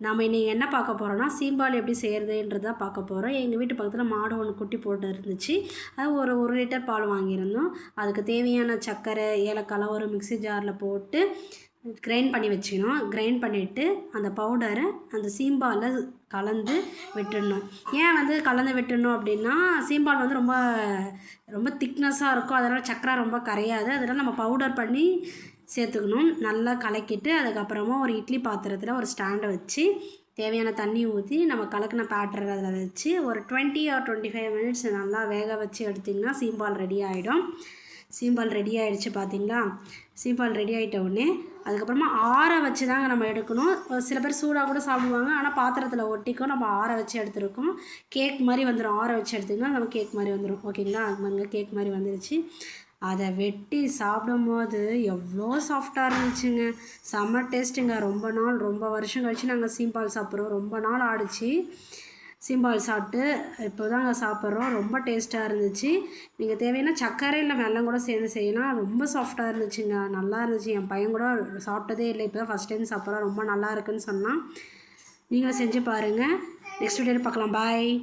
நம்ம இன்றைக்கி என்ன பார்க்க போகிறோன்னா சீம்பால் எப்படி செய்கிறதுன்றது தான் பார்க்க போகிறோம். எங்கள் வீட்டு பக்கத்தில் மாடு ஒன்று குட்டி போட்டு இருந்துச்சு. அது ஒரு 1 லிட்டர் பால் வாங்கியிருந்தோம். அதுக்கு தேவையான சர்க்கரை, ஏலக்காய்லாம் ஒரு மிக்ஸி ஜாரில் போட்டு கிரைண்ட் பண்ணி வச்சுக்கணும். கிரைண்ட் பண்ணிவிட்டு அந்த பவுடரை அந்த சீம்பாலில் கலந்து விட்டுடணும். ஏன் வந்து கலந்து விட்டுடணும் அப்படின்னா, சீம்பால் வந்து ரொம்ப ரொம்ப திக்னஸாக இருக்கும். அதனால் சர்க்கரை ரொம்ப கரையாது. அதனால் நம்ம பவுடர் பண்ணி சேர்த்துக்கணும். நல்லா கலக்கிட்டு அதுக்கப்புறமா ஒரு இட்லி பாத்திரத்தில் ஒரு ஸ்டாண்டை வச்சு தேவையான தண்ணி ஊற்றி நம்ம கலக்கின பேட்டர் அதில் வச்சு ஒரு 20 or 25 மினிட்ஸ் நல்லா வேக வச்சு எடுத்திங்கன்னா சீம்பால் ரெடி ஆகிடும். சீம்பால் ரெடி ஆகிடுச்சு பார்த்திங்களா? சீம்பால் ரெடி ஆகிட்ட உடனே அதுக்கப்புறமா ஆற வச்சு தாங்க நம்ம எடுக்கணும். சில பேர் சூடாக கூட சாப்பிடுவாங்க. ஆனால் பாத்திரத்தில் ஒட்டிக்கும். நம்ம ஆற வச்சு எடுத்துருக்கோம். கேக் மாதிரி வந்துடும். ஆற வச்சு எடுத்திங்கன்னா நம்ம கேக் மாதிரி வந்துடும். ஓகேங்களா? அது கேக் மாதிரி வந்துடுச்சு. அதை வெட்டி சாப்பிடும்போது எவ்வளோ சாஃப்டாக இருந்துச்சுங்க. செம்ம டேஸ்ட்டுங்க. ரொம்ப வருஷம் கழிச்சு நாங்கள் சீம்பால் சாப்பிட்றோம். ரொம்ப நாள் ஆடிச்சு சீம்பால் சாப்பிட்டு. இப்போ தாங்க சாப்பிட்றோம். ரொம்ப டேஸ்ட்டாக இருந்துச்சு. நீங்கள் தேவையான சர்க்கரை இல்லை வெல்லம் கூட சேர்ந்து செய்யலாம். ரொம்ப சாஃப்டாக இருந்துச்சுங்க. நல்லா இருந்துச்சு. என் பையன் கூட சாப்பிட்டதே இல்லை. இப்போ தான் ஃபஸ்ட் டைம் சாப்பிட்றோம். ரொம்ப நல்லா இருக்குன்னு சொன்னான். நீங்களும் செஞ்சு பாருங்கள். நெக்ஸ்ட் வீடியோவில் பார்க்கலாம். பாய்.